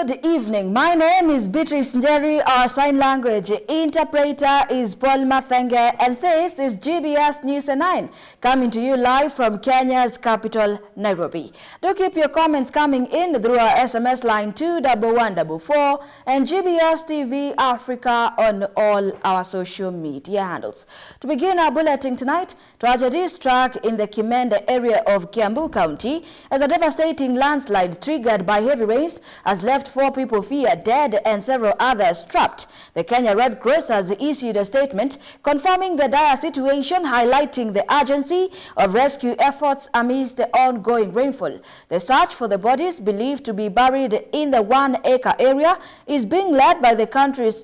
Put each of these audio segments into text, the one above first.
Good evening. My name is Beatrice Njeri. Our sign language interpreter is Paul Mathenge, and this is GBS News at 9, coming to you live from Kenya's capital, Nairobi. Do keep your comments coming in through our SMS line 21144 and GBS TV Africa on all our social media handles. To begin our bulletin tonight, tragedy struck in the Kimende area of Kiambu County as a devastating landslide triggered by heavy rains has left 4 people feared dead and several others trapped. The Kenya Red Cross has issued a statement confirming the dire situation, highlighting the urgency of rescue efforts amidst the ongoing rainfall. The search for the bodies believed to be buried in the 1-acre area is being led by the county's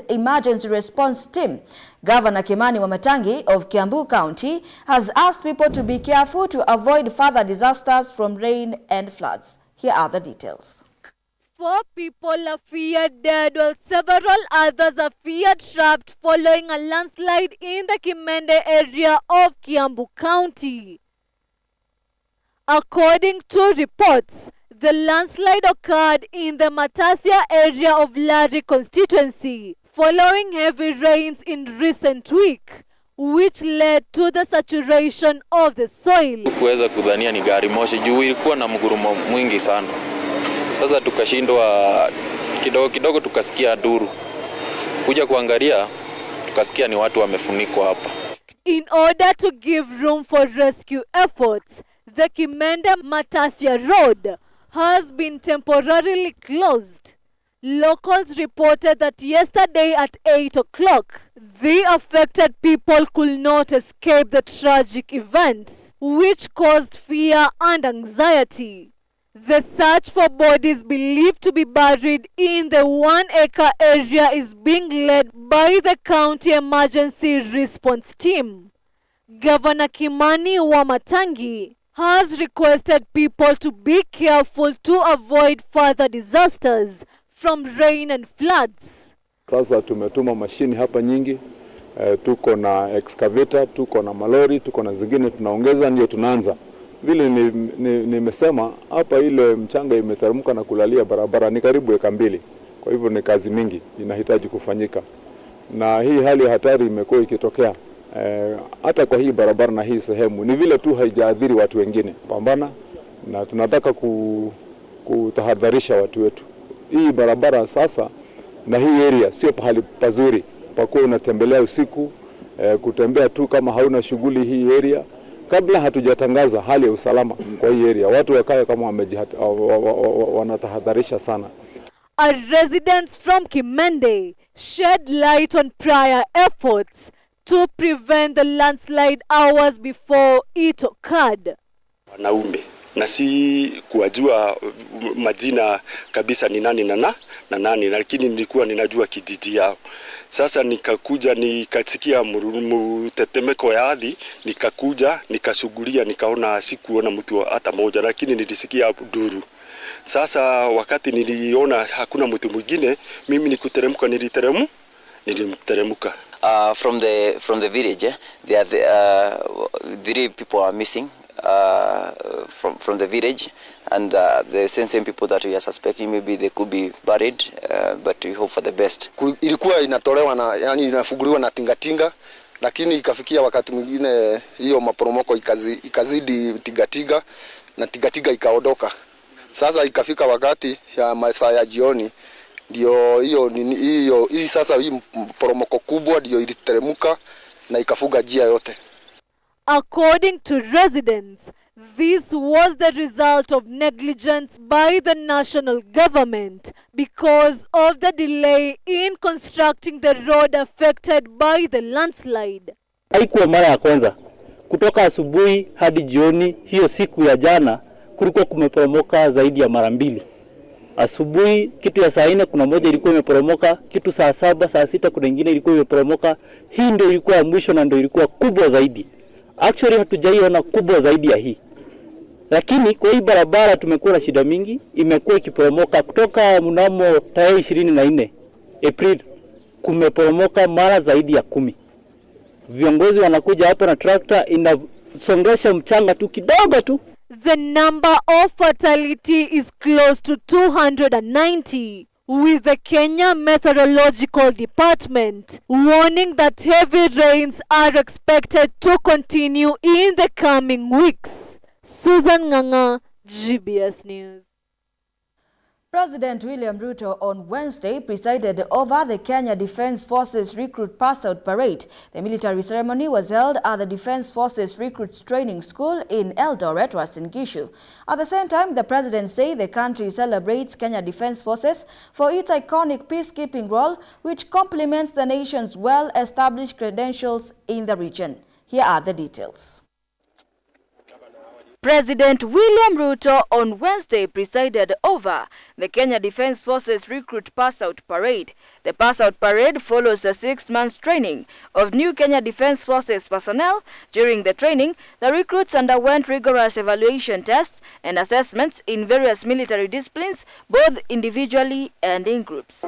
emergency response team. Governor Kimani Wamatangi of Kiambu County has asked people to be careful to avoid further disasters from rain and floods. Here are the details. 4 people are feared dead while several others are feared trapped following a landslide in the Kimende area of Kiambu County. According to reports, the landslide occurred in the Matathia area of Lari constituency following heavy rains in recent week, which led to the saturation of the soil. Kuweza kudhania ni gari moshi juu ilikuwa na mgurumo mwingi sana. Sasa tukashindwa kidogo tukasikia duru. Kuja kuangalia tukasikia ni watu wamefunikwa hapa. In order to give room for rescue efforts, the Kimende Matathia Road has been temporarily closed. Locals reported that yesterday at 8 o'clock, the affected people could not escape the tragic events, which caused fear and anxiety. The search for bodies believed to be buried in the 1-acre area is being led by the county emergency response team. Governor Kimani Wamatangi has requested people to be careful to avoid further disasters from rain and floods. Sasa tumetuma mashini hapa nyingi, tuko na excavator, tuko na malori, tuko na zingine tunaongeza, ndio tunaanza. Vile nimesema hapa ile mchanga imeteremka na kulalia barabara ni karibu eka 2. Kwa hivyo ni kazi mingi inahitaji kufanyika. Na hii hali ya hatari imekuwa ikitokea hata kwa hii barabara na hii sehemu. Ni vile tu haijaadhiri watu wengine. Pambana na tunataka kutahadharisha watu wetu. Hii barabara sasa na hii area sio pahali pazuri pakuwa unatembelea usiku, kutembea tu kama hauna shughuli hii area. Kabla hatujatangaza hali ya usalama kwa hii area, watu wakae kama wanatahadharisha sana. Our residents from Kimende shed light on prior efforts to prevent the landslide hours before it occurred. Wanaume na si kuwajua majina kabisa ni nani na nani, lakini nilikuwa ninajua kijiji yao. Sasa nikakuja nikasikia mtetemeko ya ardhi, nikakuja nikashughulia, nikaona sikuona mtu hata mmoja, lakini nilisikia duru. Sasa wakati niliona hakuna mtu mwingine, mimi nikuteremka nilimteremka. From the village, there are 3 people are missing from the village, and the same people that we are suspecting maybe they could be buried, but we hope for the best. Ilikuwa inatolewa na inafunguliwa na tingatinga, lakini ikafikia wakati mwingine hiyo maporomoko ikazidi tingatinga na tingatinga ikaondoka. Sasa ikafika wakati ya masaa ya jioni ndio hiyo sasa hii poromoko kubwa ndio iliteremka na ikafuga njia yote. According to residents, this was the result of negligence by the national government because of the delay in constructing the road affected by the landslide. Haikuwa mara ya kwanza. Kutoka asubuhi hadi jioni hiyo siku ya jana kulikuwa kumeporomoka zaidi ya mara 2. Asubuhi kitu ya saa 4 kuna moja ilikuwa imeporomoka, kitu saa 7, saa 6 kuna nyingine ilikuwa imeporomoka. Hii ndio ilikuwa ya mwisho na ndio ilikuwa kubwa zaidi. Actually hatujaiona kubwa zaidi ya hii. Lakini kwa hii barabara tumekuwa na shida mingi, imekuwa ikiporomoka kutoka mnamo tarehe 24 April kumeporomoka mara zaidi ya 10. Viongozi wanakuja hapa na tractor inasongesha mchanga tu kidogo tu. the number of fatality is close to 290, with the Kenya Meteorological Department warning that heavy rains are expected to continue in the coming weeks. Susan Nganga, GBS News. President William Ruto on Wednesday presided over the Kenya Defence Forces Recruit Pass-Out Parade. The military ceremony was held at the Defence Forces Recruits Training School in Eldoret, Uasin Gishu. At the same time, the president said the country celebrates Kenya Defence Forces for its iconic peacekeeping role, which complements the nation's well-established credentials in the region. Here are the details. President William Ruto on Wednesday presided over the Kenya Defence Forces Recruit Pass-Out Parade. The Pass-Out Parade follows a 6-month training of new Kenya Defence Forces personnel. During the training, the recruits underwent rigorous evaluation tests and assessments in various military disciplines, both individually and in groups.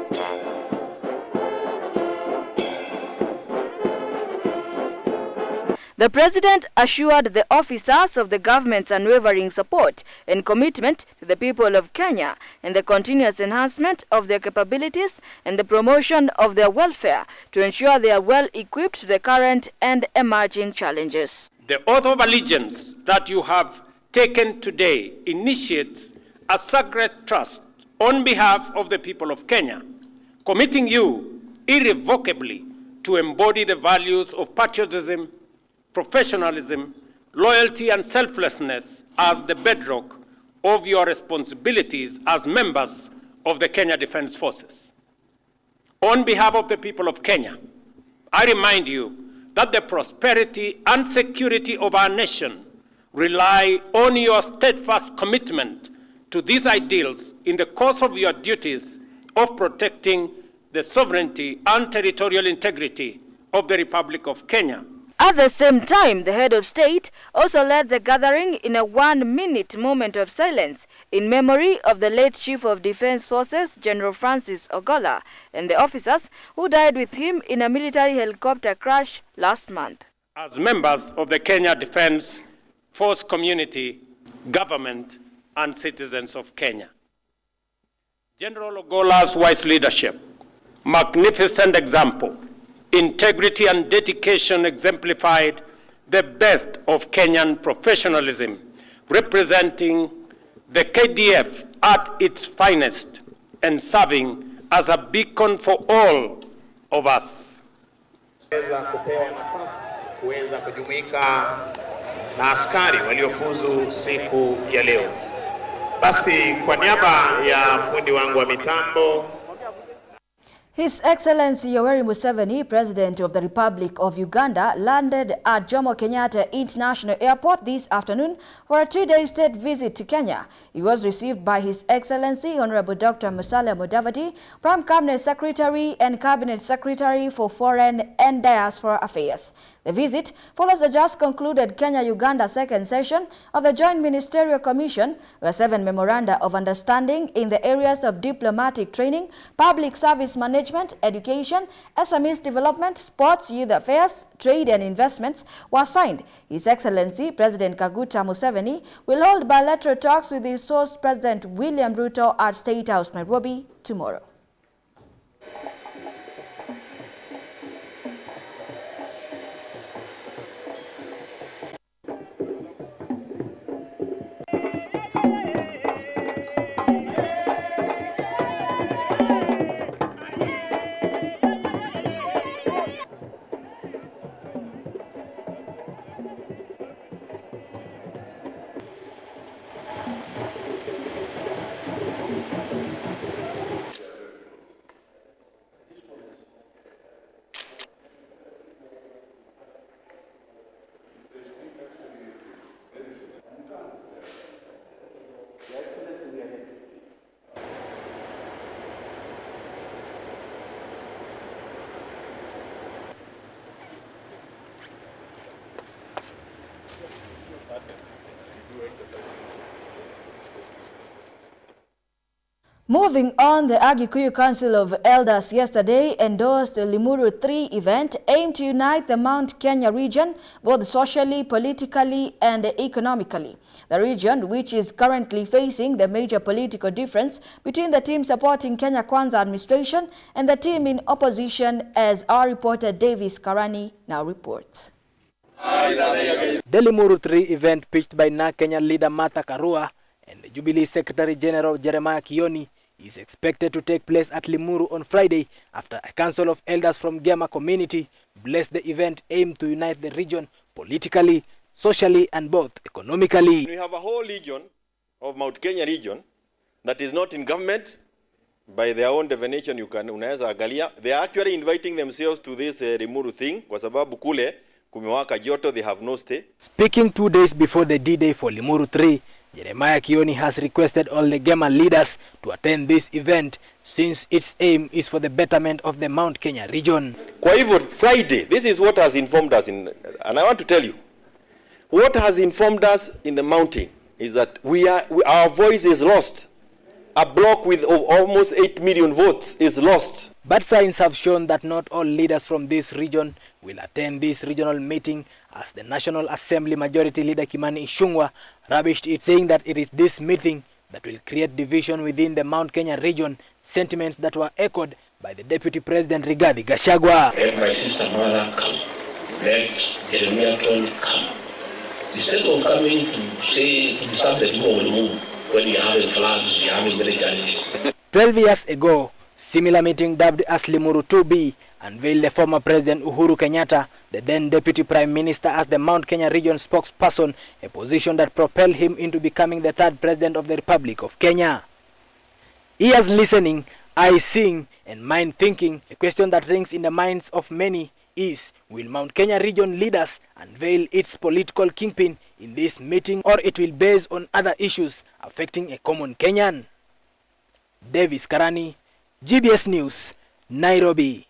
The president assured the officers of the government's unwavering support and commitment to the people of Kenya and the continuous enhancement of their capabilities and the promotion of their welfare to ensure they are well equipped to the current and emerging challenges. The oath of allegiance that you have taken today initiates a sacred trust on behalf of the people of Kenya, committing you irrevocably to embody the values of patriotism, professionalism, loyalty, and selflessness as the bedrock of your responsibilities as members of the Kenya Defence Forces. On behalf of the people of Kenya, I remind you that the prosperity and security of our nation rely on your steadfast commitment to these ideals in the course of your duties of protecting the sovereignty and territorial integrity of the Republic of Kenya. At the same time, the head of state also led the gathering in a 1-minute moment of silence in memory of the late Chief of Defence Forces, General Francis Ogolla, and the officers who died with him in a military helicopter crash last month. As members of the Kenya Defence Force community, government, and citizens of Kenya, General Ogolla's wise leadership, magnificent example, integrity and dedication exemplified the best of Kenyan professionalism, representing the KDF at its finest and serving as a beacon for all of us. Kupewa nafasi kuweza kujumuika na askari waliofuzu siku ya leo. Basi kwa niaba ya fundi wangu wa mitambo, His Excellency Yoweri Museveni, President of the Republic of Uganda, landed at Jomo Kenyatta International Airport this afternoon for a 2-day state visit to Kenya. He was received by His Excellency Honorable Dr. Musalia Mudavadi, Prime Cabinet Secretary and Cabinet Secretary for Foreign and Diaspora Affairs. The visit follows the just concluded Kenya-Uganda second session of the Joint Ministerial Commission, where 7 memoranda of understanding in the areas of diplomatic training, public service management, education, SMEs development, sports, youth affairs, trade and investments were signed. His Excellency President Kaguta Museveni will hold bilateral talks with his source President William Ruto at State House, Nairobi, tomorrow. Moving on, the Agikuyu Council of Elders yesterday endorsed the Limuru 3 event aimed to unite the Mount Kenya region both socially, politically and economically. The region, which is currently facing the major political difference between the team supporting Kenya Kwanza administration and the team in opposition, as our reporter Davis Karani now reports. The Limuru 3 event pitched by NA Kenya leader Martha Karua and the Jubilee Secretary General Jeremiah Kioni is expected to take place at Limuru on Friday after a council of elders from Gema community blessed the event aimed to unite the region politically, socially and both economically. We have a whole region of Mount Kenya region that is not in government. By their own definition, unaweza angalia, they are actually inviting themselves to this Limuru thing kwa sababu kule kumewaka joto, they have no stay. Speaking 2 days before the D-Day for Limuru 3, Jeremiah Kioni has requested all the Gema leaders to attend this event since its aim is for the betterment of the Mount Kenya region. Kwa hivyo Friday, this is what has informed us and I want to tell you, what has informed us in the mountain is that our voice is lost. A block with almost 8 million votes is lost. But signs have shown that not all leaders from this region will attend this regional meeting, as the National Assembly Majority Leader Kimani Ichung'wah rubbished it, saying that it is this meeting that will create division within the Mount Kenya region, sentiments that were echoed by the Deputy President Rigathi Gachagua. Let my sister mother come. Let Jeremiah come. Instead of coming to say to disturb the people of the moon, when we are having floods, we are having many challenges. 12 years ago, similar meeting dubbed as Limuru 2B unveiled the former President Uhuru Kenyatta, the then Deputy Prime Minister, as the Mount Kenya region spokesperson, a position that propelled him into becoming the third President of the Republic of Kenya. Ears listening, eyes seeing, and mind thinking, a question that rings in the minds of many is, will Mount Kenya region leaders unveil its political kingpin in this meeting, or it will base on other issues affecting a common Kenyan? Davis Karani, GBS News, Nairobi.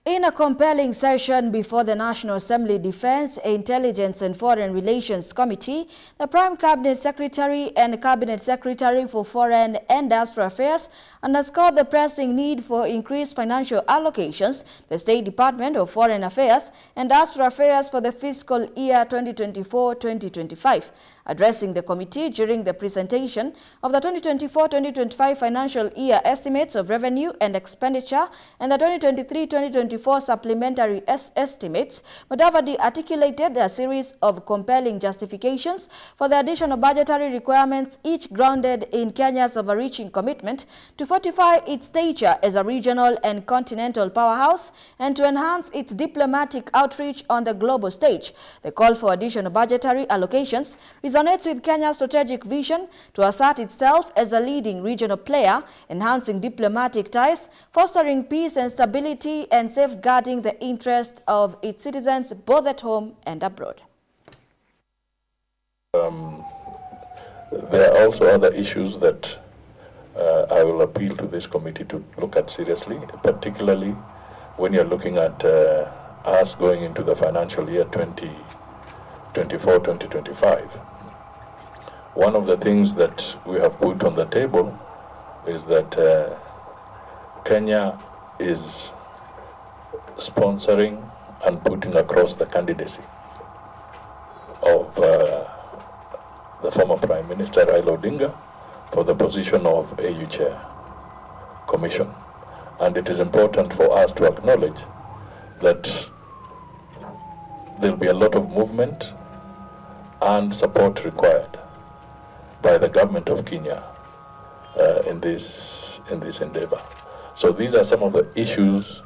In a compelling session before the National Assembly Defense, Intelligence and Foreign Relations Committee, the Prime Cabinet Secretary and Cabinet Secretary for Foreign and Diaspora Affairs underscored the pressing need for increased financial allocations to the State Department of Foreign Affairs and Diaspora Affairs for the fiscal year 2024-2025. Addressing the committee during the presentation of the 2024-2025 financial year estimates of revenue and expenditure and the 2023-2024 supplementary estimates, Mudavadi articulated a series of compelling justifications for the additional budgetary requirements, each grounded in Kenya's overreaching commitment to fortify its stature as a regional and continental powerhouse and to enhance its diplomatic outreach on the global stage. The call for additional budgetary allocations resonates with Kenya's strategic vision to assert itself as a leading regional player, enhancing diplomatic ties, fostering peace and stability, and safeguarding the interest of its citizens both at home and abroad. There are also other issues that I will appeal to this committee to look at seriously, particularly when you're looking at us going into the financial year 2024-2025. One of the things that we have put on the table is that Kenya is sponsoring and putting across the candidacy of the former Prime Minister Raila Odinga for the position of AU Chair Commission. And it is important for us to acknowledge that there will be a lot of movement and support required by the government of Kenya in this endeavor. So these are some of the issues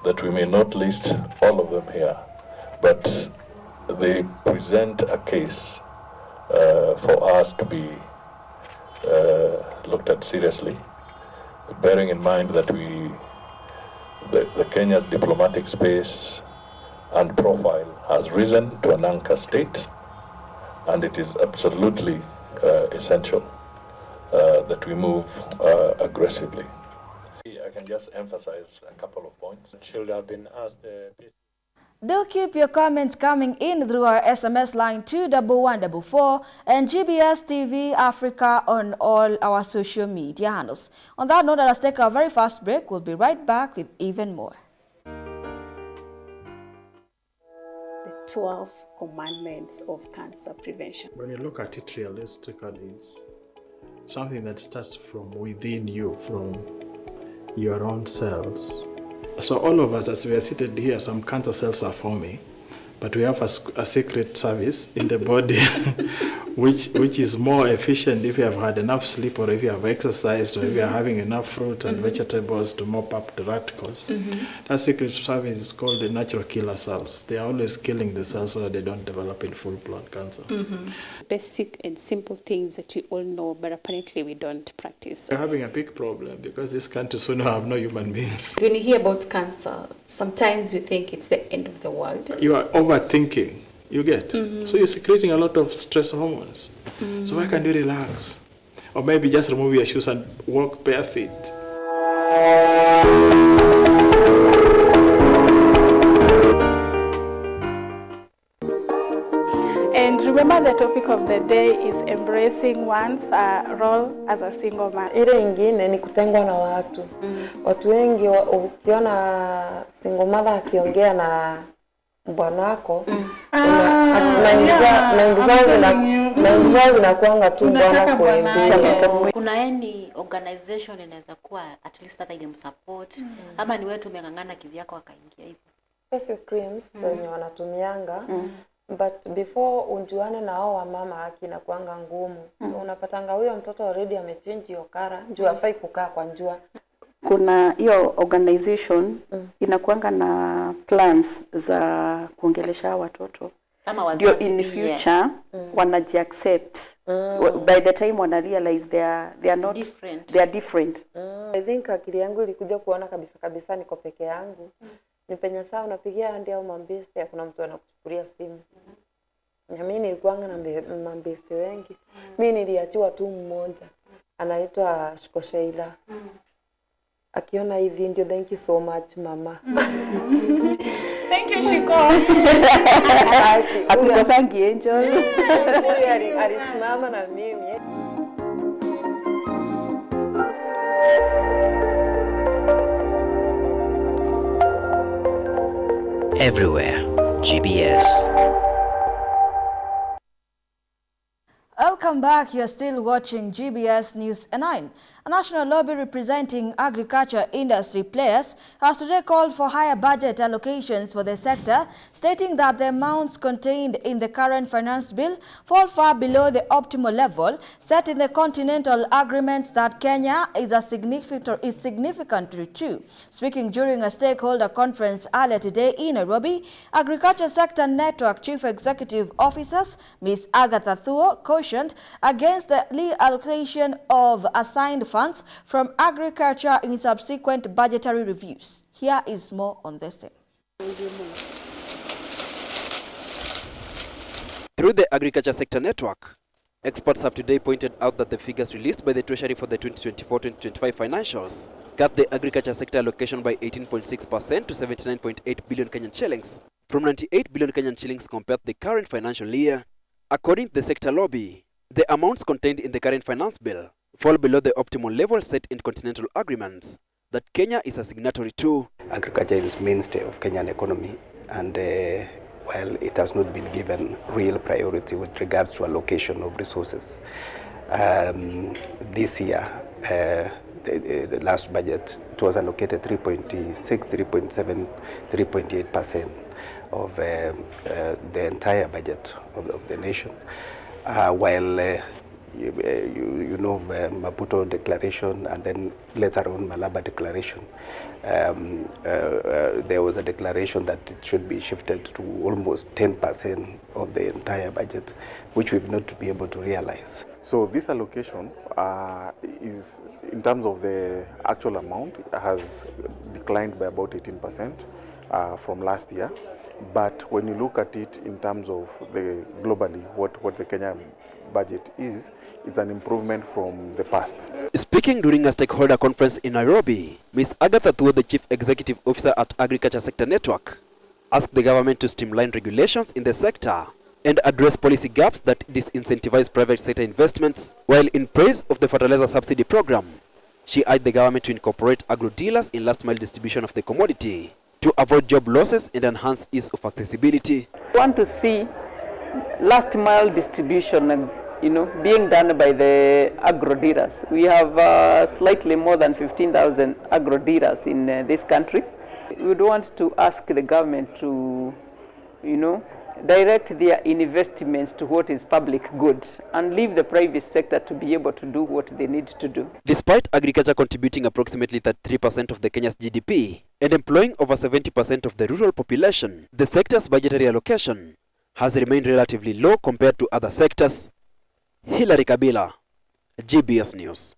that we may not list all of them here, but they present a case for us to be looked at seriously, bearing in mind that the Kenya's diplomatic space and profile has risen to an anchor state, and it is absolutely essential that we move aggressively. I can just emphasize a couple of points. Should have been asked. Do keep your comments coming in through our SMS line 21144 and GBS TV Africa on all our social media handles. On that note, let us take a very fast break. We'll be right back with even more. The 12 commandments of cancer prevention. When you look at it realistically, it's something that starts from within you, from your own cells. So all of us, as we are seated here, some cancer cells are forming, but we have a secret service in the body which is more efficient if you have had enough sleep, or if you have exercised, or if you are having enough fruit and vegetables to mop up the radicals. That secret service is called the natural killer cells. They are always killing the cells so that they don't develop in full-blown cancer. Basic and simple things that we all know, but apparently we don't practice. We're having a big problem because this country soon will have no human beings. When you hear about cancer, sometimes you think it's the end of the world. You are overthinking, you get? So you're secreting a lot of stress hormones. So why can't you relax? Or maybe just remove your shoes and walk bare feet. And remember, the topic of the day is embracing one's role as a single man. Ile ingine ni kutengwa na watu. Watu wengi ukiona single mother akiongea na bwana wako, na zinakuanga tu bwana kuembea. Kuna any organization inaweza kuwa at least hata ile msupport, ama ni wewe tumengangana kivyako akaingia hivyo. Facial creams wenye wanatumianga. But before unjuane na hao wamama haki na kuanga ngumu. Unapatanga huyo mtoto already amechange hiyo kara, juu hafai kukaa kwa njua. Kuna hiyo organization inakuanga na plans za kuongelesha watoto. Kama wazazi in the future wanaji accept. By the time wana realize they are not different. They are different. I think akili yangu ilikuja kuona kabisa niko peke yangu. Ni penye saa unapigia handi au mambeste, kuna mtu anakuchukulia simu. Na mimi nilikuanga na mambeste wengi. Mimi niliachiwa tu mmoja. Anaitwa Shkosheila. Akiona hii video, thank you so much mama. Thank you Shiko. Akukosangi angel. Alisimama na mimi. Everywhere, GBS. Welcome back. You're still watching GBS News 9. A national lobby representing agriculture industry players has today called for higher budget allocations for the sector, stating that the amounts contained in the current finance bill fall far below the optimal level set in the continental agreements that Kenya is significantly true. Speaking during a stakeholder conference earlier today in Nairobi, Agriculture Sector Network Chief Executive Officers Ms. Agatha Thuo cautioned against the reallocation of assigned funds from agriculture in subsequent budgetary reviews. Here is more on this thing. Through the Agriculture Sector Network, experts have today pointed out that the figures released by the Treasury for the 2024-2025 financials cut the agriculture sector allocation by 18.6% to 79.8 billion Kenyan shillings, from 98 billion Kenyan shillings compared to the current financial year. According to the sector lobby, the amounts contained in the current finance bill fall below the optimal level set in continental agreements that Kenya is a signatory to. Agriculture is mainstay of Kenyan economy, and while it has not been given real priority with regards to allocation of resources, this year, the last budget, it was allocated 3.6, 3.7, 3.8% of the entire budget of the nation, while you know, Maputo Declaration and then later on Malaba Declaration, there was a declaration that it should be shifted to almost 10% of the entire budget, which we've not been able to realize. So this allocation is, in terms of the actual amount, has declined by about 18% from last year. But when you look at it in terms of the globally, what the Kenya budget is, it's an improvement from the past. Speaking during a stakeholder conference in Nairobi, Ms. Agatha Thuo, the Chief Executive Officer at Agriculture Sector Network, asked the government to streamline regulations in the sector and address policy gaps that disincentivize private sector investments. While in praise of the fertilizer subsidy program, she urged the government to incorporate agro-dealers in last-mile distribution of the commodity to avoid job losses and enhance ease of accessibility. We want to see last-mile distribution, being done by the agro-dealers. We have slightly more than 15,000 agro-dealers in this country. We would want to ask the government to, direct their investments to what is public good and leave the private sector to be able to do what they need to do. Despite agriculture contributing approximately 33% of the Kenya's GDP and employing over 70% of the rural population, the sector's budgetary allocation has remained relatively low compared to other sectors. Hilary Kabila, GBS News.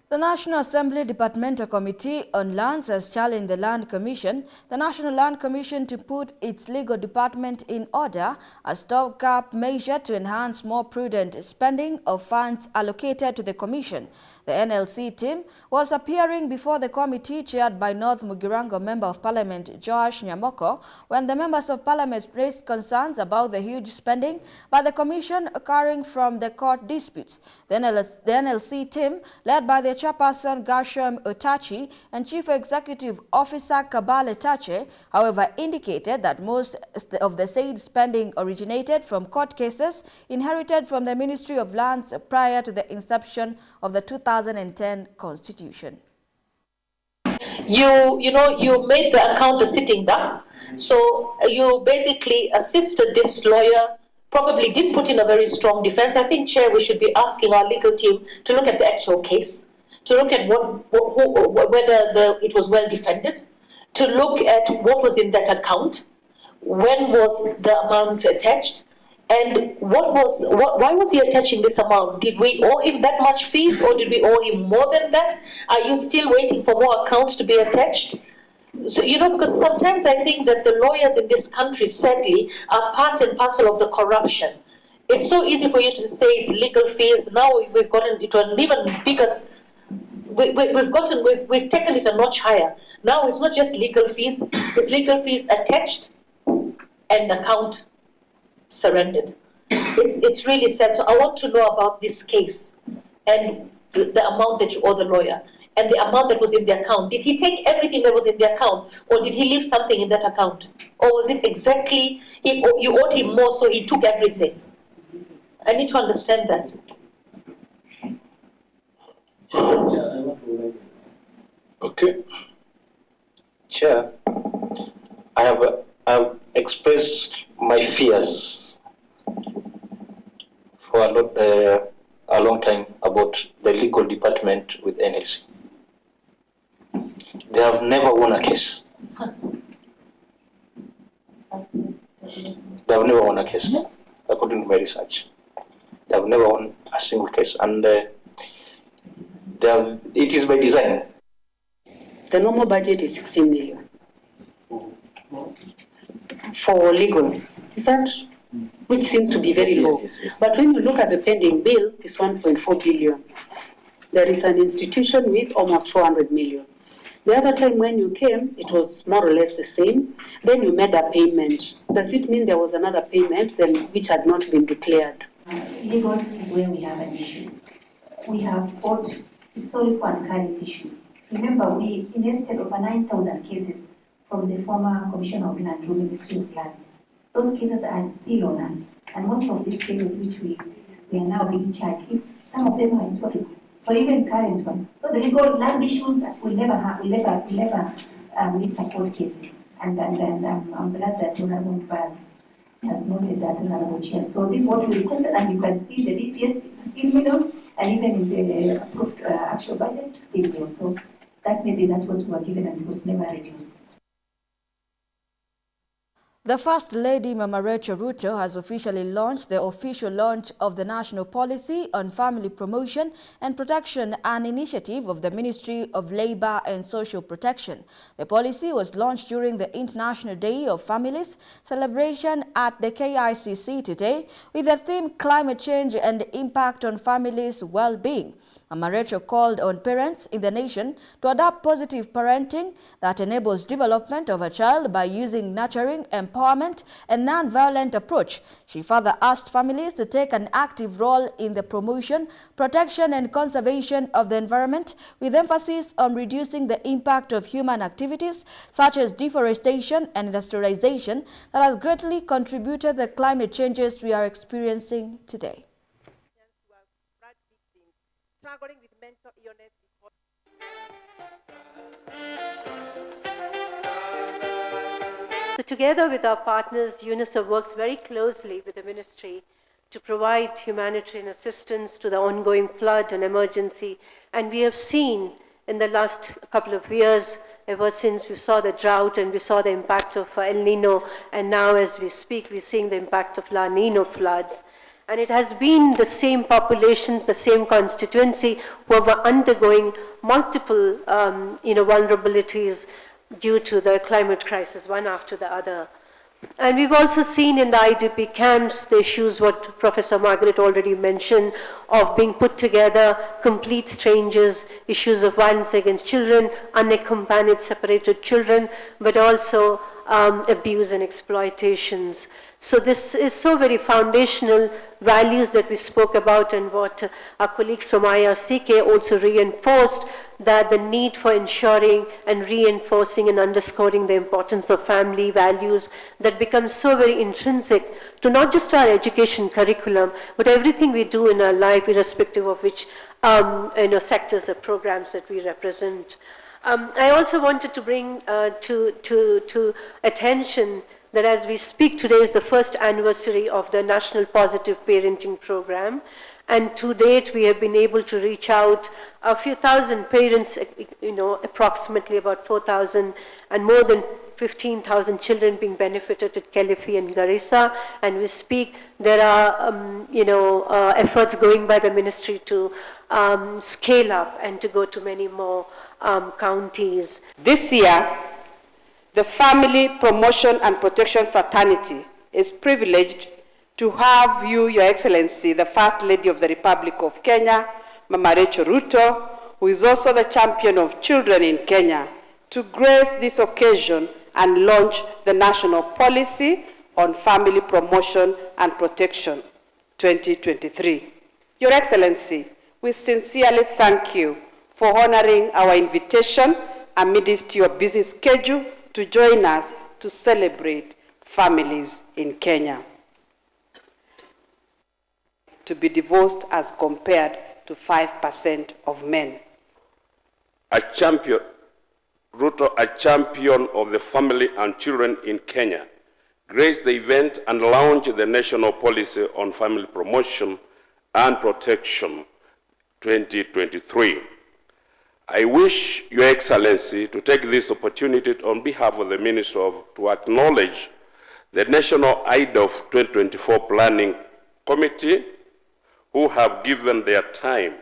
The National Assembly Departmental Committee on Lands has challenged the Land Commission, the National Land Commission, to put its legal department in order, a stopgap measure to enhance more prudent spending of funds allocated to the Commission. The NLC team was appearing before the committee chaired by North Mugirango Member of Parliament Joash Nyamoko when the members of Parliament raised concerns about the huge spending by the Commission occurring from the court disputes. The NLC team, led by the chairperson Gershom Otachi and Chief Executive Officer Kabale Tache, however, indicated that most of the said spending originated from court cases inherited from the Ministry of Lands prior to the inception of the 2010 Constitution. You made the account a sitting duck, so you basically assisted this lawyer, probably did put in a very strong defense. I think, Chair, we should be asking our legal team to look at the actual case, to look at whether it was well defended, to look at what was in that account, when was the amount attached, and why was he attaching this amount? Did we owe him that much fees, or did we owe him more than that? Are you still waiting for more accounts to be attached? So, because sometimes I think that the lawyers in this country, sadly, are part and parcel of the corruption. It's so easy for you to say it's legal fees. Now we've gotten it to an even bigger. We've taken it a notch higher. Now it's not just legal fees; it's legal fees attached and account surrendered. It's really sad. So I want to know about this case and the amount that you owe the lawyer and the amount that was in the account. Did he take everything that was in the account, or did he leave something in that account? Or was it exactly you owed him more, so he took everything? I need to understand that. Okay. Chair, I have expressed my fears for a long time about the legal department with NLC. They have never won a case. They have never won a case, according to my research. They have never won a single case, and it is by design. The normal budget is 16 million for legal. Is that, which seems to be very low. Yes. But when you look at the pending bill, it's 1.4 billion. There is an institution with almost 400 million. The other time when you came, it was more or less the same. Then you made a payment. Does it mean there was another payment then which had not been declared? Legal is where we have an issue. We have both historical and current issues. Remember, we inherited over 9,000 cases from the former Commissioner of Land through Ministry of Land. Those cases are still on us, and most of these cases which we are now being charged, some of them are historical. So even current one. So the legal land issues will never miss support cases. And I'm glad that Honorable Baz has noted that, Honorable Chair. So this is what we requested, and you can see the DPS 16 million, and even in the approved actual budget 16 million. So that maybe that's what we were given, and it was never reduced. The First Lady, Mama Rachel Ruto, has officially launched the official launch of the National Policy on Family Promotion and Protection, an initiative of the Ministry of Labour and Social Protection. The policy was launched during the International Day of Families celebration at the KICC today with the theme Climate Change and Impact on Families' Well-Being. Mama Rachel called on parents in the nation to adopt positive parenting that enables development of a child by using nurturing, empowerment, and non-violent approach. She further asked families to take an active role in the promotion, protection, and conservation of the environment, with emphasis on reducing the impact of human activities such as deforestation and industrialization that has greatly contributed to the climate changes we are experiencing today. Struggling with mental illness So together with our partners, UNICEF works very closely with the ministry to provide humanitarian assistance to the ongoing flood and emergency. And we have seen in the last couple of years, ever since we saw the drought and we saw the impact of El Nino, and now as we speak, we're seeing the impact of La Nino floods. And it has been the same populations, the same constituency who are undergoing multiple vulnerabilities due to the climate crisis, one after the other. And we've also seen in the IDP camps the issues what Professor Margaret already mentioned of being put together, complete strangers, issues of violence against children, unaccompanied separated children, but also abuse and exploitations. So this is so very foundational values that we spoke about, and what our colleagues from IRCK also reinforced, that the need for ensuring and reinforcing and underscoring the importance of family values that becomes so very intrinsic to not just our education curriculum, but everything we do in our life, irrespective of which sectors or programs that we represent. I also wanted to bring to attention that as we speak, today is the first anniversary of the National Positive Parenting Program. And to date, we have been able to reach out a few thousand parents, approximately about 4,000, and more than 15,000 children being benefited at Kilifi and Garissa. And we speak, there are, efforts going by the ministry to scale up and to go to many more counties. This year, the Family Promotion and Protection Fraternity is privileged to have you, Your Excellency, the First Lady of the Republic of Kenya, Mama Rachel Ruto, who is also the champion of children in Kenya, to grace this occasion and launch the National Policy on Family Promotion and Protection 2023. Your Excellency, we sincerely thank you for honoring our invitation amidst your busy schedule to join us to celebrate families in Kenya. To be divorced as compared to 5% of men. A champion, Ruto, a champion of the family and children in Kenya, graced the event and launched the National Policy on Family Promotion and Protection 2023. I wish Your Excellency to take this opportunity on behalf of the Ministry to acknowledge the National IDOF 2024 Planning Committee, who have given their time,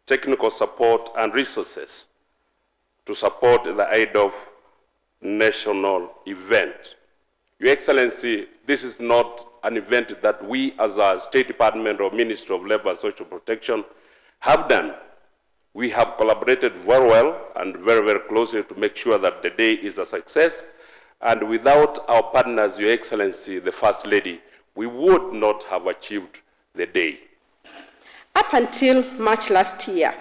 technical support, and resources to support the IDOF national event. Your Excellency, this is not an event that we as a State Department or Ministry of Labor and Social Protection have done. We have collaborated very well and very, very closely to make sure that the day is a success. And without our partners, Your Excellency, the First Lady, we would not have achieved the day. Up until March last year,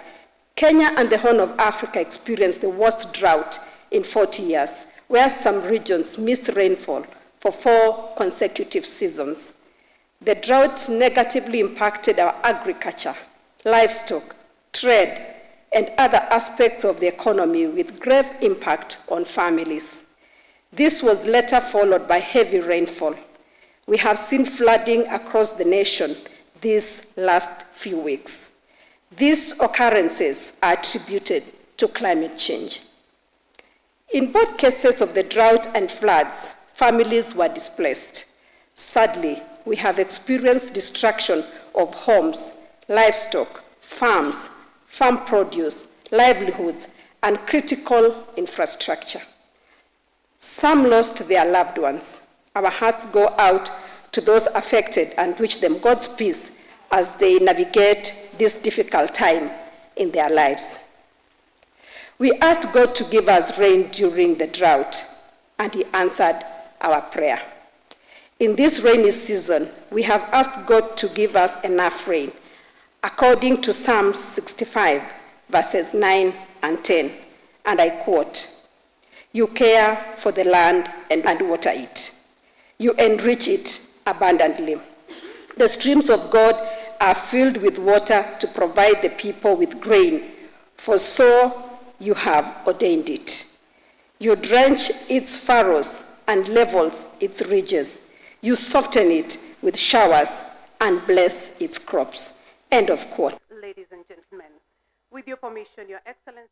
Kenya and the Horn of Africa experienced the worst drought in 40 years, where some regions missed rainfall for 4 consecutive seasons. The drought negatively impacted our agriculture, livestock, trade, and other aspects of the economy with grave impact on families. This was later followed by heavy rainfall. We have seen flooding across the nation these last few weeks. These occurrences are attributed to climate change. In both cases of the drought and floods, families were displaced. Sadly, we have experienced destruction of homes, livestock, farms, farm produce, livelihoods, and critical infrastructure. Some lost their loved ones. Our hearts go out to those affected and wish them God's peace as they navigate this difficult time. in their lives. We asked God to give us rain during the drought, and He answered our prayer. In this rainy season, we have asked God to give us enough rain, according to Psalm 65, verses 9 and 10, and I quote, "You care for the land and water it. You enrich it abundantly. The streams of God are filled with water to provide the people with grain, for so you have ordained it. You drench its furrows and levels its ridges. You soften it with showers and bless its crops." End of quote. Ladies and gentlemen, with your permission, Your Excellency.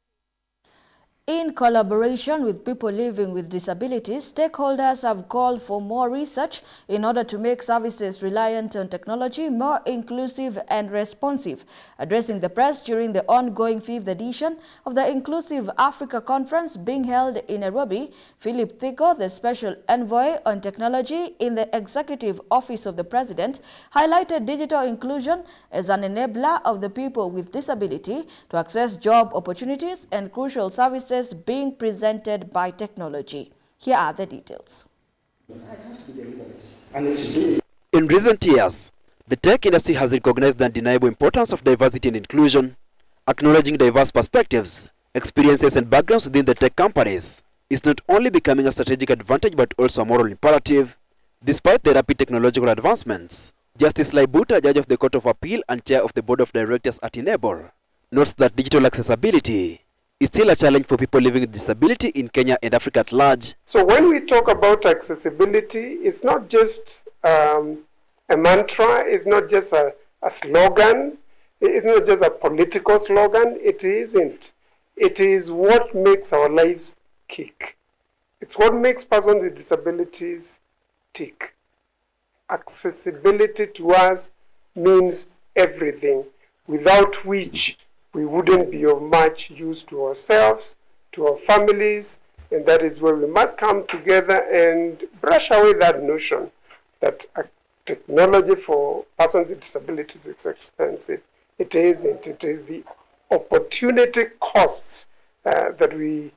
In collaboration with people living with disabilities, stakeholders have called for more research in order to make services reliant on technology more inclusive and responsive. Addressing the press during the ongoing 5th edition of the Inclusive Africa Conference being held in Nairobi, Philip Thigo, the Special Envoy on Technology in the Executive Office of the President, highlighted digital inclusion as an enabler of the people with disability to access job opportunities and crucial services being presented by technology. Here are the details. In recent years, the tech industry has recognized the undeniable importance of diversity and inclusion, acknowledging diverse perspectives, experiences and backgrounds within the tech companies is not only becoming a strategic advantage but also a moral imperative. Despite the rapid technological advancements, Justice Laibuta, Judge of the Court of Appeal and Chair of the Board of Directors at Enable, notes that digital accessibility is still a challenge for people living with disability in Kenya and Africa at large. So when we talk about accessibility, it's not just a mantra, it's not just a slogan, it's not just a political slogan, it isn't. It is what makes our lives kick. It's what makes persons with disabilities tick. Accessibility to us means everything, without which we wouldn't be of much use to ourselves, to our families, and that is where we must come together and brush away that notion that technology for persons with disabilities is expensive. It isn't. It is the opportunity costs that we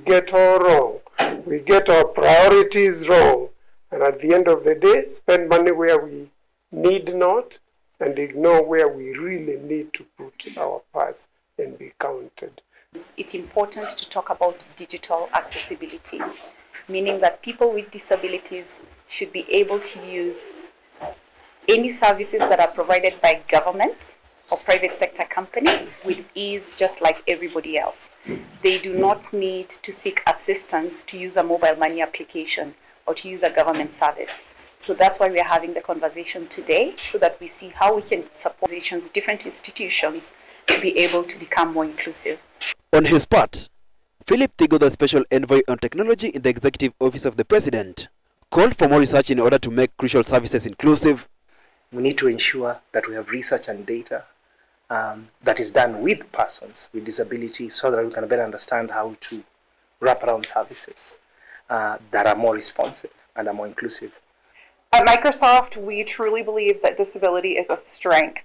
get all wrong. We get our priorities wrong, and at the end of the day, spend money where we need not, and ignore where we really need to put our purse and be counted. It's important to talk about digital accessibility, meaning that people with disabilities should be able to use any services that are provided by government or private sector companies with ease, just like everybody else. They do not need to seek assistance to use a mobile money application or to use a government service. So that's why we are having the conversation today, so that we see how we can support different institutions to be able to become more inclusive. On his part, Philip Thigo, the Special Envoy on Technology in the Executive Office of the President, called for more research in order to make crucial services inclusive. We need to ensure that we have research and data that is done with persons with disabilities, so that we can better understand how to wrap around services that are more responsive and are more inclusive. At Microsoft, we truly believe that disability is a strength.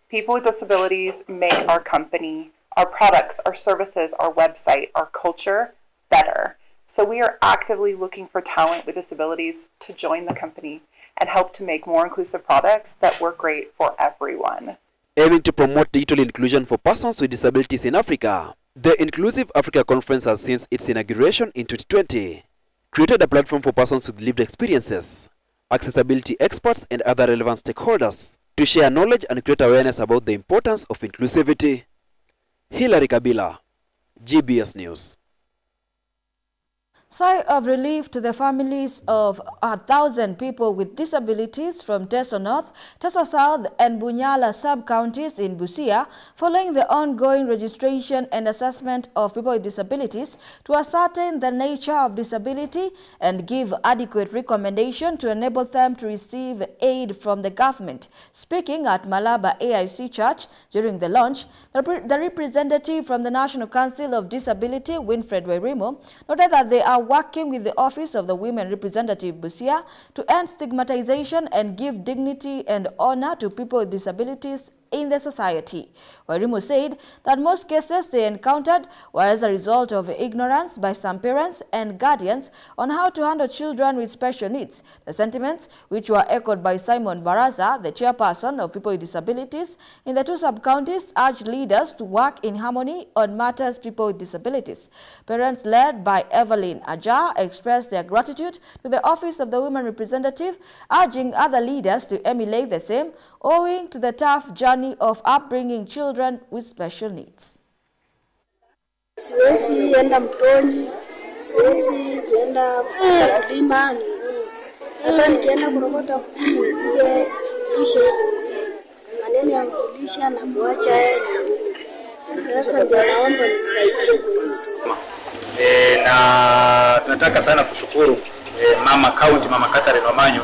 People with disabilities make our company, our products, our services, our website, our culture better. So we are actively looking for talent with disabilities to join the company and help to make more inclusive products that work great for everyone. Aiming to promote digital inclusion for persons with disabilities in Africa, the Inclusive Africa Conference has, since its inauguration in 2020, created a platform for persons with lived experiences, accessibility experts and other relevant stakeholders to share knowledge and create awareness about the importance of inclusivity. Hilary Kabila, GBS News. Sigh of relief to the families of 1,000 people with disabilities from Teso North, Teso South and Bunyala sub-counties in Busia following the ongoing registration and assessment of people with disabilities to ascertain the nature of disability and give adequate recommendation to enable them to receive aid from the government. Speaking at Malaba AIC Church during the launch, the representative from the National Council of Disability, Winfred Werimo, noted that they are working with the Office of the Women Representative Busia to end stigmatization and give dignity and honor to people with disabilities in the society. Wairimu said that most cases they encountered were as a result of ignorance by some parents and guardians on how to handle children with special needs. The sentiments, which were echoed by Simon Baraza, the chairperson of People with Disabilities in the two sub-counties, urged leaders to work in harmony on matters people with disabilities. Parents led by Evelyn Ajar expressed their gratitude to the Office of the Women Representative, urging other leaders to emulate the same, owing to the tough journey of upbringing children with special needs. Siwezi enda mtoni, siwezi enda kulima, hata nikienda kurokota kuja lishe maneno ya kulisha na kuacha sasa ndio naomba nisaidie na tunataka sana kushukuru mama county, mama Catherine Wamanyo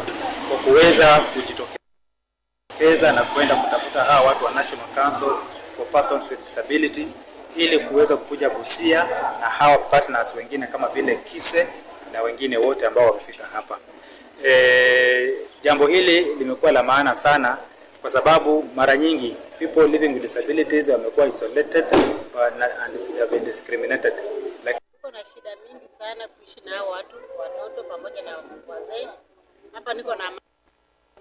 kwa kuweza kujitokeza na kwenda kutafuta hawa watu wa National Council for Persons with Disability ili kuweza kukuja Busia na hawa partners wengine kama vile Kise na wengine wote ambao wamefika hapa. Jambo hili limekuwa la maana sana kwa sababu mara nyingi people living with disabilities wamekuwa isolated and they have been discriminated. Niko na shida mingi sana kuishi na watu, watoto pamoja na wazee. Hapa niko na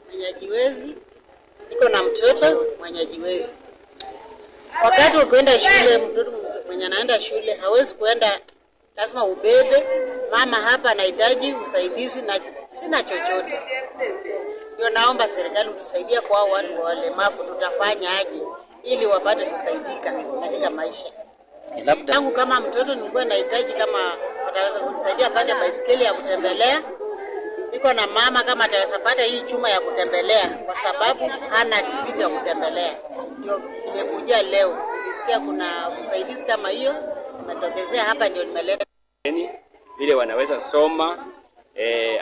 mwenye hajiwezi, niko na mtoto mwenye hajiwezi. Wakati wa kwenda shule, mtoto mwenye anaenda shule hawezi kwenda, lazima ubebe. Mama hapa anahitaji usaidizi na sina chochote. Ndio naomba serikali utusaidie kwa watu walemavu, tutafanya aje ili wapate kusaidika katika maisha. Tangu kama mtoto nilikuwa nahitaji kama wataweza kunisaidia apate baisikeli ya kutembelea. Niko na mama kama ataweza pata hii chuma ya kutembelea kwa sababu hana kitu ya kutembelea. Ndio nimekuja leo. Nisikia kuna usaidizi kama hiyo umetokezea hapa, ndio nimeleta. Vile wanaweza soma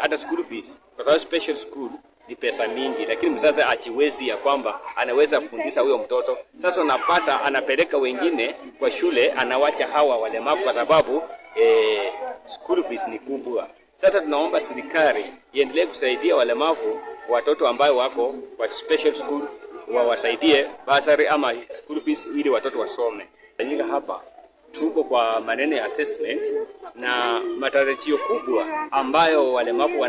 hata school fees. Kwa sababu special school ni pesa mingi, lakini mzazi achiwezi ya kwamba anaweza kufundisha huyo mtoto. Sasa unapata anapeleka wengine kwa shule, anawacha hawa walemavu kwa sababu school fees ni kubwa. Sasa tunaomba serikali iendelee kusaidia walemavu, watoto ambao wako kwa special school wawasaidie basari ama school fees ili watoto wasome. Hapa tuko kwa maneno ya assessment na matarajio kubwa ambayo walemavu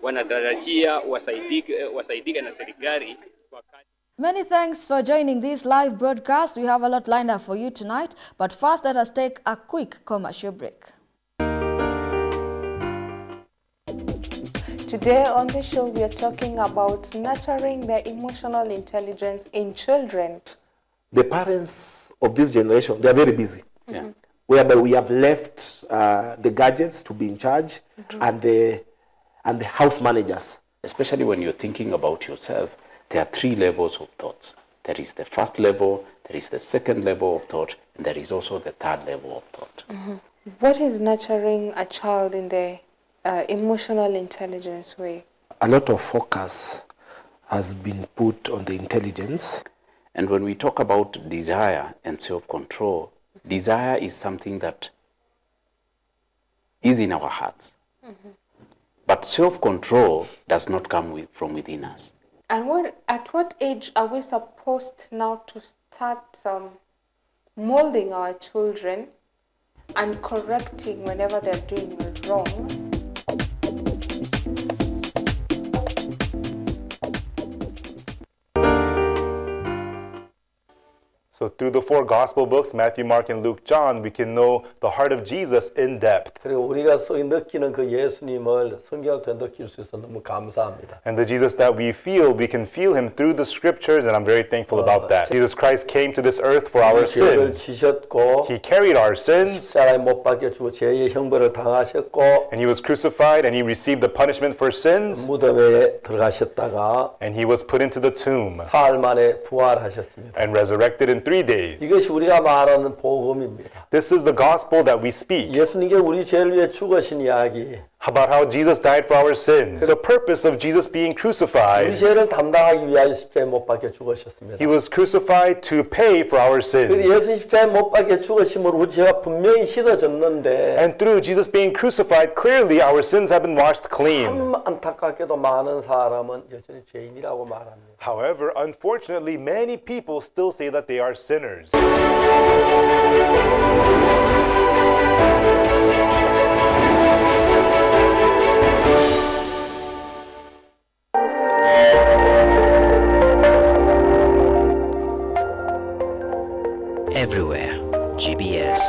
wanatarajia wasaidike na serikali. Many thanks for joining this live broadcast. We have a lot lined up for you tonight, but first let us take a quick commercial break. Today on the show we are talking about nurturing their emotional intelligence in children. The parents of this generation, they are very busy. Whereby we have left the gadgets to be in charge and the house managers. Especially when you're thinking about yourself, there are three levels of thoughts. There is the first level, there is the second level of thought, and there is also the third level of thought. What is nurturing a child in the emotional intelligence way? A lot of focus has been put on the intelligence. And when we talk about desire and self-control, desire is something that is in our hearts. But self-control does not come from within us. And at what age are we supposed now to start molding our children and correcting whenever they're doing wrong? So through the four gospel books, Matthew, Mark, and Luke, John, we can know the heart of Jesus in depth. 그리고 우리가 느끼는 그 예수님을 성경을 통해 느낄 수 있어서 너무 감사합니다. And the Jesus that we can feel him through the scriptures, and I'm very thankful about that. Jesus Christ came to this earth for our sins. 지셨고, he carried our sins. 십자가에 못 박혀주고 죄의 형벌을 당하셨고, and he was crucified, and he received the punishment for sins. 무덤에 들어가셨다가, and he was put into the tomb. 사흘 만에 부활하셨습니다. and resurrected in 3 days. 이것이 우리가 말하는 복음입니다. This is the gospel that we speak. 예수님께 우리 죄를 위해 죽으신 이야기. about how Jesus died for our sins, the purpose of Jesus being crucified. 우리 죄를 담당하기 위하여 십자가에 못 박혀 죽으셨습니다. He was crucified to pay for our sins. 예수 십자가에 못 박혀 죽으심으로 우리 죄가 분명히 씻어졌는데 And through Jesus being crucified, clearly our sins have been washed clean. 참 안타깝게도 많은 사람은 여전히 죄인이라고 말합니다. However, unfortunately, many people still say that they are sinners. Everywhere, GBS.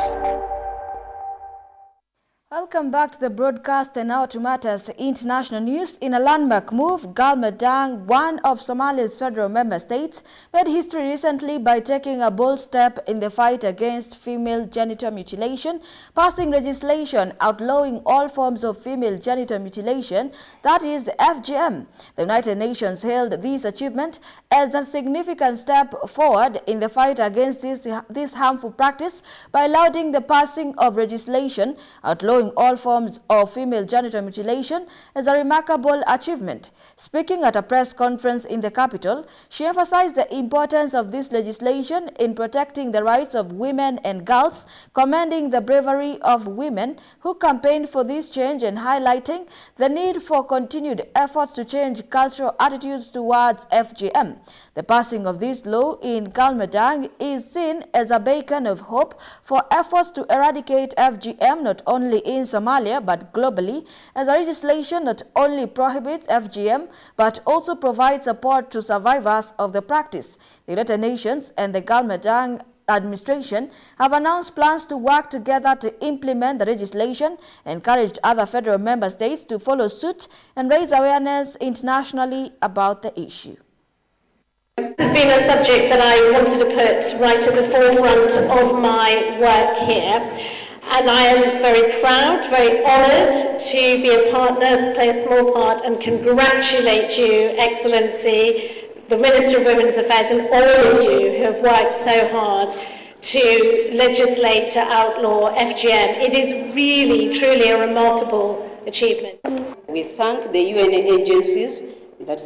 Welcome back to the broadcast, and now to matters international news. In a landmark move, Galmudug, one of Somalia's federal member states, made history recently by taking a bold step in the fight against female genital mutilation, passing legislation outlawing all forms of female genital mutilation, that is FGM. The United Nations hailed this achievement as a significant step forward in the fight against this harmful practice by allowing the passing of legislation outlawing all forms of female genital mutilation as a remarkable achievement. Speaking at a press conference in the capital, she emphasized the importance of this legislation in protecting the rights of women and girls, commending the bravery of women who campaigned for this change and highlighting the need for continued efforts to change cultural attitudes towards FGM. The passing of this law in Galmudug is seen as a beacon of hope for efforts to eradicate FGM not only in Somalia but globally, as the legislation not only prohibits FGM but also provides support to survivors of the practice. The United Nations and the Galmudug administration have announced plans to work together to implement the legislation, encouraged other federal member states to follow suit and raise awareness internationally about the issue. This has been a subject that I wanted to put right at the forefront of my work here. And I am very proud, very honoured to be a partner, play a small part, and congratulate you, Excellency, the Minister of Women's Affairs, and all of you who have worked so hard to legislate to outlaw FGM. It is really, truly a remarkable achievement. We thank the UN agencies that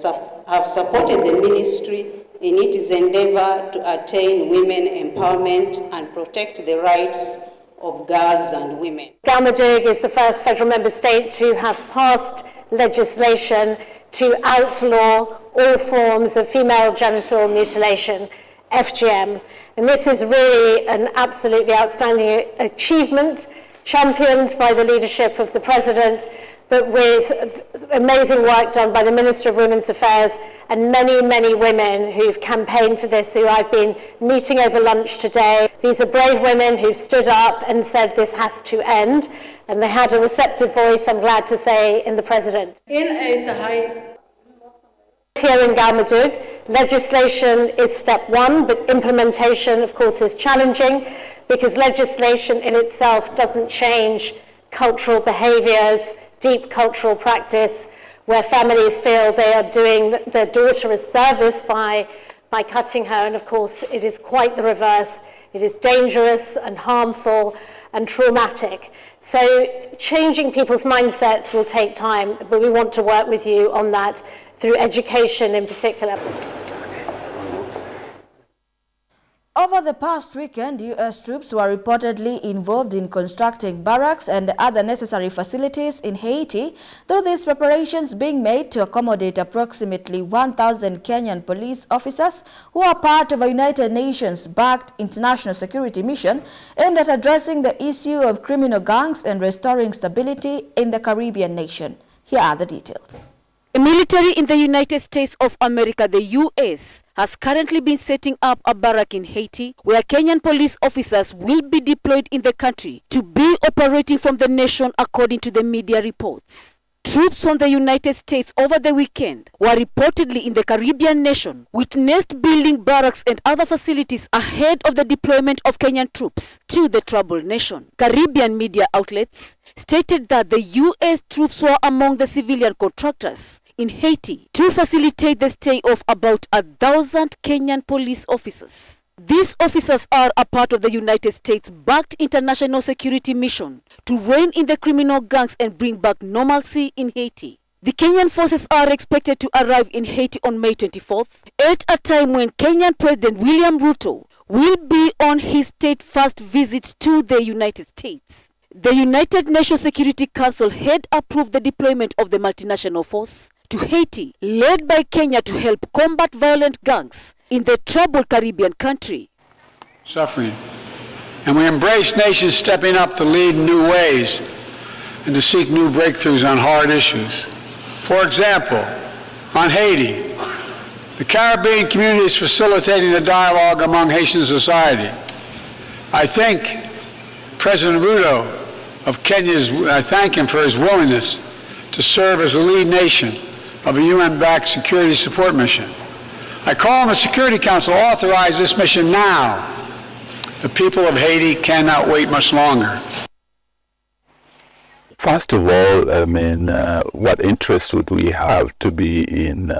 have supported the ministry in its endeavour to attain women empowerment and protect the rights of girls and women. Galmudug is the first federal member state to have passed legislation to outlaw all forms of female genital mutilation, FGM. And this is really an absolutely outstanding achievement, championed by the leadership of the President, but with amazing work done by the Minister of Women's Affairs and many, many women who've campaigned for this, who I've been meeting over lunch today. These are brave women who've stood up and said this has to end, and they had a receptive voice, I'm glad to say, in the President. Here in Galmudug, legislation is step one, but implementation, of course, is challenging because legislation in itself doesn't change cultural behaviours, deep cultural practice, where families feel they are doing their daughter a service by cutting her, and of course it is quite the reverse. It is dangerous and harmful and traumatic. So changing people's mindsets will take time, but we want to work with you on that through education in particular. Over the past weekend, U.S. troops were reportedly involved in constructing barracks and other necessary facilities in Haiti, though these preparations being made to accommodate approximately 1,000 Kenyan police officers who are part of a United Nations-backed international security mission aimed at addressing the issue of criminal gangs and restoring stability in the Caribbean nation. Here are the details. The military in the United States of America, the U.S., has currently been setting up a barrack in Haiti where Kenyan police officers will be deployed in the country to be operating from the nation, according to the media reports. Troops from the United States over the weekend were reportedly in the Caribbean nation, witnessed building barracks and other facilities ahead of the deployment of Kenyan troops to the troubled nation. Caribbean media outlets stated that the U.S. troops were among the civilian contractors in Haiti to facilitate the stay of about 1,000 Kenyan police officers. These officers are a part of the United States-backed international security mission to rein in the criminal gangs and bring back normalcy in Haiti. The Kenyan forces are expected to arrive in Haiti on May 24th, at a time when Kenyan President William Ruto will be on his state-first visit to the United States. The United Nations Security Council had approved the deployment of the multinational force to Haiti, led by Kenya, to help combat violent gangs in the troubled Caribbean country. Suffering. And we embrace nations stepping up to lead in new ways and to seek new breakthroughs on hard issues. For example, on Haiti, the Caribbean community is facilitating a dialogue among Haitian society. I thank President Ruto of Kenya, I thank him for his willingness to serve as the lead nation of a UN-backed security support mission. I call on the Security Council to authorize this mission now. The people of Haiti cannot wait much longer. First of all, I mean, what interest would we have to be in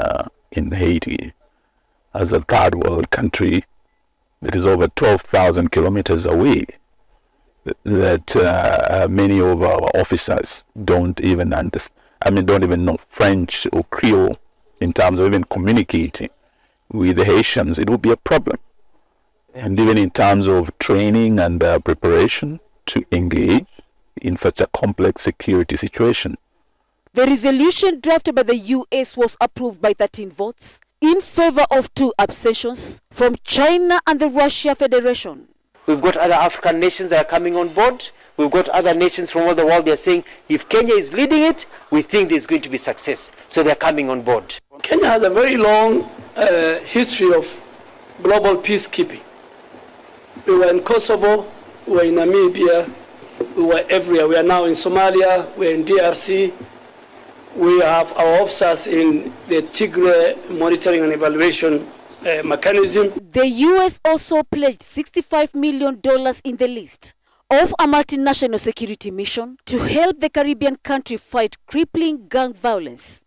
Haiti as a third world country that is over 12,000 kilometers away, that many of our officers don't even understand, don't even know French or Creole in terms of even communicating with the Haitians. It would be a problem. And even in terms of training and preparation to engage in such a complex security situation. The resolution drafted by the U.S. was approved by 13 votes in favor of 2 abstentions from China and the Russia Federation. We've got other African nations that are coming on board. We've got other nations from all the world. They're saying if Kenya is leading it, we think there's going to be success. So they're coming on board. Kenya has a very long history of global peacekeeping. We were in Kosovo, we were in Namibia, we were everywhere. We are now in Somalia, we're in DRC. We have our officers in the Tigray monitoring and evaluation mechanism. The U.S. also pledged $65 million in the list of a multinational security mission to help the Caribbean country fight crippling gang violence.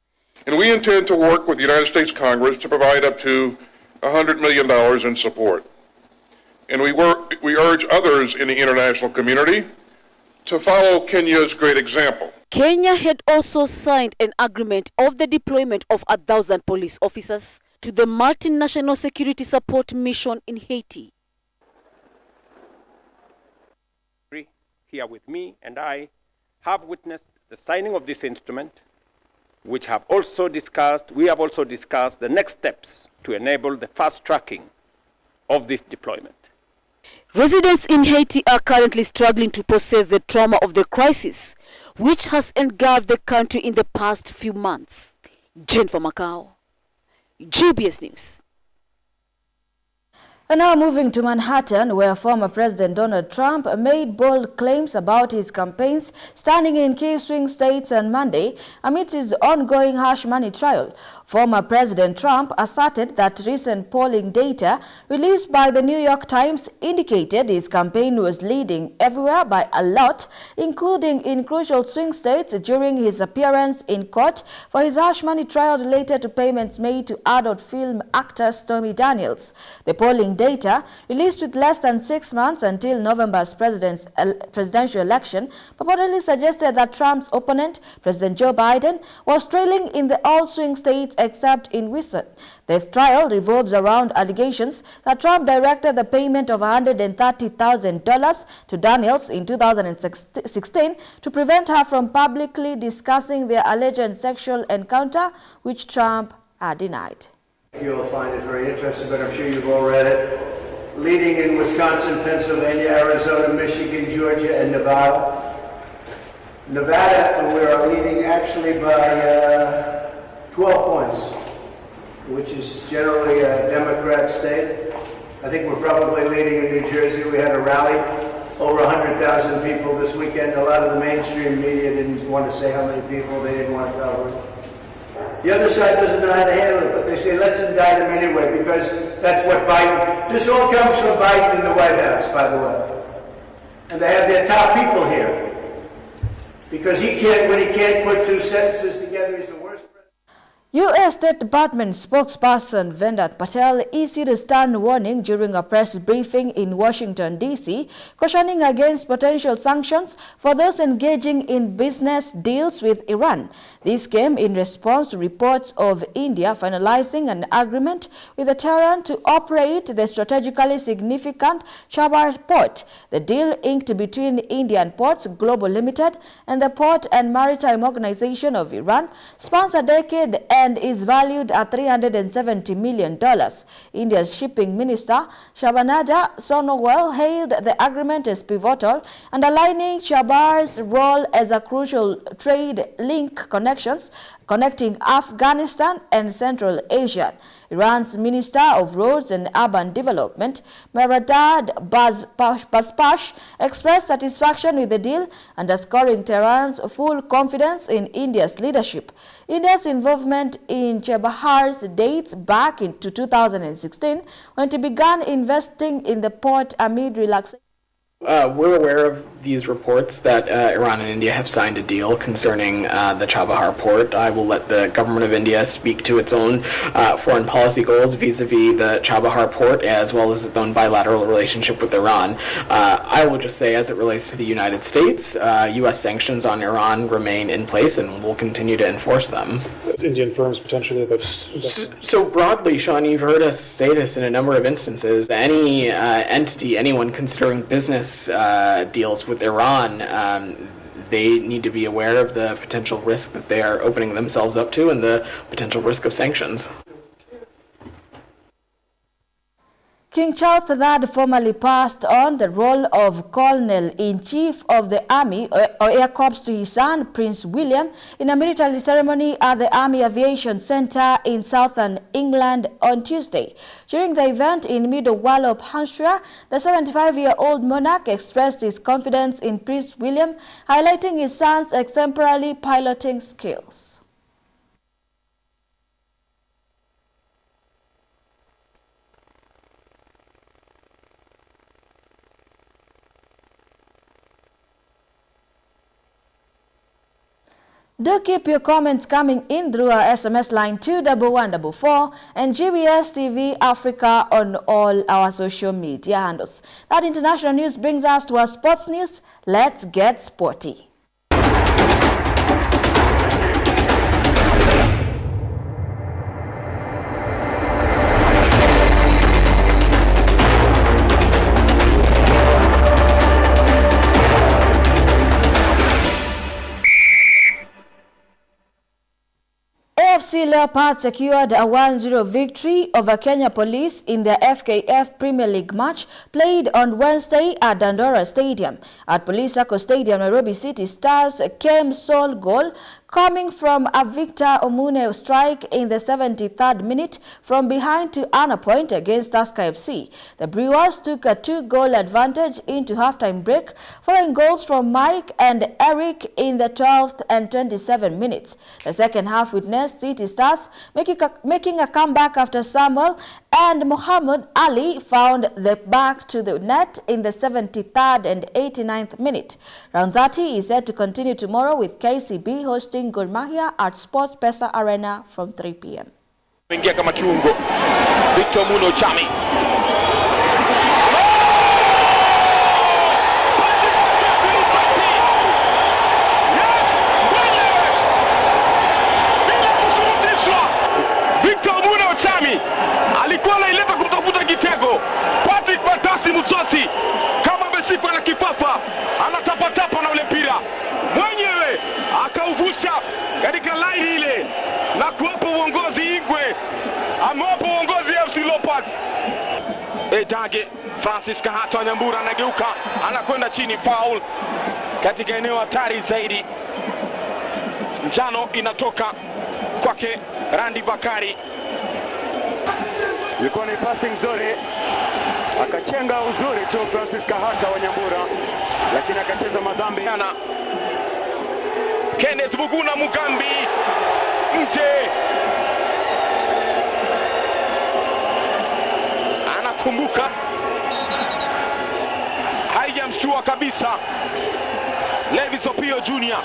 And we intend to work with the United States Congress to provide up to $100 million in support. And we urge others in the international community to follow Kenya's great example. Kenya had also signed an agreement of the deployment of 1,000 police officers to the multinational security support mission in Haiti. Here with me and I have witnessed the signing of this instrument, we have also discussed the next steps to enable the fast tracking of this deployment. Residents in Haiti are currently struggling to process the trauma of the crisis, which has engulfed the country in the past few months. Jennifer Macau, GBS News. And now moving to Manhattan, where former President Donald Trump made bold claims about his campaigns standing in key swing states on Monday amid his ongoing hush money trial. Former President Trump asserted that recent polling data released by the New York Times indicated his campaign was leading everywhere by a lot, including in crucial swing states, during his appearance in court for his hush money trial related to payments made to adult film actor Stormy Daniels. The polling data, released with less than 6 months until November's presidential election, purportedly suggested that Trump's opponent, President Joe Biden, was trailing in the all swing states except in Wisconsin. This trial revolves around allegations that Trump directed the payment of $130,000 to Daniels in 2016 to prevent her from publicly discussing their alleged sexual encounter, which Trump had denied. You'll find it very interesting, but I'm sure you've all read it. Leading in Wisconsin, Pennsylvania, Arizona, Michigan, Georgia, and Nevada. Nevada, we are leading actually by 12 points, which is generally a Democrat state. I think we're probably leading in New Jersey. We had a rally, over 100,000 people this weekend. A lot of the mainstream media didn't want to say how many people, they didn't want to cover it. The other side doesn't know how to handle it, but they say, let's indict him anyway, because that's what Biden, this all comes from Biden in the White House, by the way. And they have their top people here. Because when he can't put 2 sentences together, he's the worst. U.S. State Department spokesperson Vendat Patel issued a stern warning during a press briefing in Washington, D.C., cautioning against potential sanctions for those engaging in business deals with Iran. This came in response to reports of India finalizing an agreement with Tehran to operate the strategically significant Chabahar port. The deal, inked between Indian Ports Global Limited and the Port and Maritime Organization of Iran, spans a decade and is valued at $370 million. India's shipping minister, Shahbazad Sonowal, hailed the agreement as pivotal, underlining Chabahar's role as a crucial trade link connecting Afghanistan and Central Asia. Iran's Minister of Roads and Urban Development, Mehrdad Baspash, expressed satisfaction with the deal, underscoring Tehran's full confidence in India's leadership. India's involvement in Chabahar dates back into 2016, when it began investing in the port amid relaxation. We're aware of these reports that Iran and India have signed a deal concerning the Chabahar port. I will let the government of India speak to its own foreign policy goals vis-a-vis the Chabahar port, as well as its own bilateral relationship with Iran. I will just say, as it relates to the United States, U.S. sanctions on Iran remain in place and will continue to enforce them. Indian firms potentially. So broadly, Sean, you've heard us say this in a number of instances. Any entity, anyone considering business deals with Iran, they need to be aware of the potential risk that they are opening themselves up to and the potential risk of sanctions. King Charles III formally passed on the role of Colonel-in-Chief of the Army or Air Corps to his son, Prince William, in a military ceremony at the Army Aviation Centre in southern England on Tuesday. During the event in Middlewallop, Hampshire, the 75-year-old monarch expressed his confidence in Prince William, highlighting his son's exemplary piloting skills. Do keep your comments coming in through our SMS line 21144 and GBS TV Africa on all our social media handles. That international news brings us to our sports news. Let's get sporty. AFC Leopards secured a 1-0 victory over Kenya Police in the FKF Premier League match played on Wednesday at Dandora Stadium. At Police Sacco Stadium, Nairobi City Stars came sole goal coming from a Victor Omune strike in the 73rd minute from behind to earn a point against Tusker FC. The Brewers took a 2-goal advantage into halftime break, following goals from Mike and Eric in the 12th and 27 minutes. The second half witnessed City Stars making a comeback after Samuel and Muhammad Ali found the back to the net in the 73rd and 89th minute. Round 30 is set to continue tomorrow with KCB hosting Gor Mahia at Sports Pesa Arena from 3 p.m. Ingia kama kiungo Victor Muno Chami. Victor Muno Chami alikuwa anaileta kutafuta kitego. Patrick Batasi Musosi kama ameshikwa na kifafa anatapatapa na ule mpira mwenyewe akauvusha katika line ile na kuwapa uongozi Ingwe, amewapa uongozi FC Leopards. Etage Francis Kahato Nyambura anageuka anakwenda chini, foul katika eneo hatari zaidi. Njano inatoka kwake Randy Bakari. Ilikuwa ni passing nzuri, akachenga uzuri tu Francis Kahata wa Nyambura, lakini akacheza madhambi. Kenneth Buguna Mugambi nje, anakumbuka, haijamshtua kabisa. Levis Opio Jr.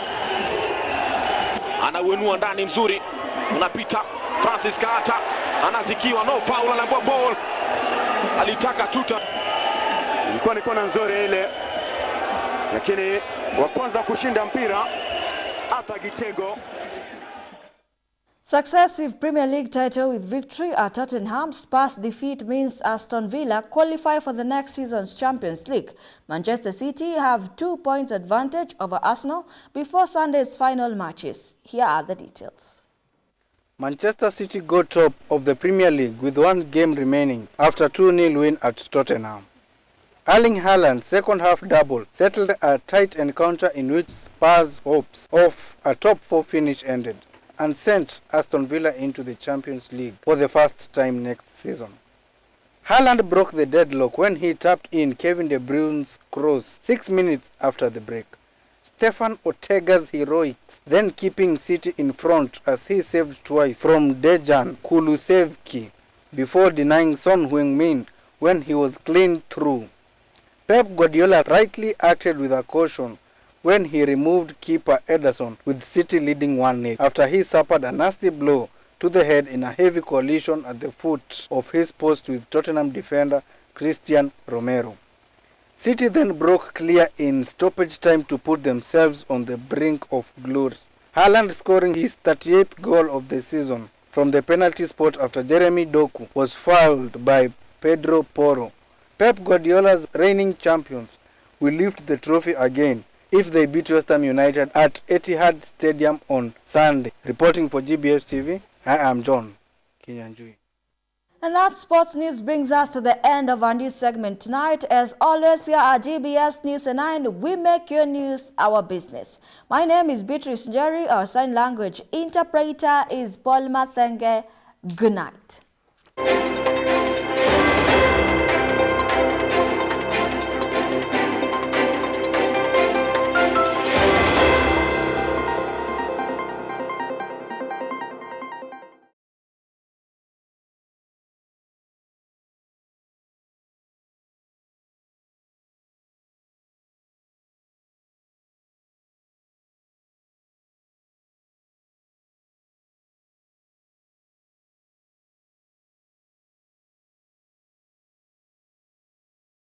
anauenua ndani, mzuri unapita Francis Kata anazikiwa, no foul, anaambiwa ball. Alitaka tuta. Ilikuwa ni kona nzuri ile, lakini wa kwanza kushinda mpira hapa Gitego. Successive Premier League title with victory at Tottenham. Spurs defeat means Aston Villa qualify for the next season's Champions League. Manchester City have 2 points advantage over Arsenal before Sunday's final matches. Here are the details. Manchester City go top of the Premier League with 1 game remaining after 2-0 win at Tottenham. Erling Haaland's second half double settled a tight encounter in which Spurs' hopes of a top 4 finish ended and sent Aston Villa into the Champions League for the first time next season. Haaland broke the deadlock when he tapped in Kevin De Bruyne's cross 6 minutes after the break. Stefan Ortega's heroics then keeping City in front as he saved twice from Dejan Kulusevski before denying Son Heung-min when he was clean through. Pep Guardiola rightly acted with a caution when he removed keeper Ederson with City leading 1-0 after he suffered a nasty blow to the head in a heavy collision at the foot of his post with Tottenham defender Christian Romero. City then broke clear in stoppage time to put themselves on the brink of glory. Haaland scoring his 38th goal of the season from the penalty spot after Jeremy Doku was fouled by Pedro Porro. Pep Guardiola's reigning champions will lift the trophy again if they beat West Ham United at Etihad Stadium on Sunday. Reporting for GBS TV, I am John Kinyanjui. And that sports news brings us to the end of our news segment tonight. As always, here at GBS News 9, we make your news our business. My name is Beatrice Njeri. Our sign language interpreter is Paul Mathenge. Good night.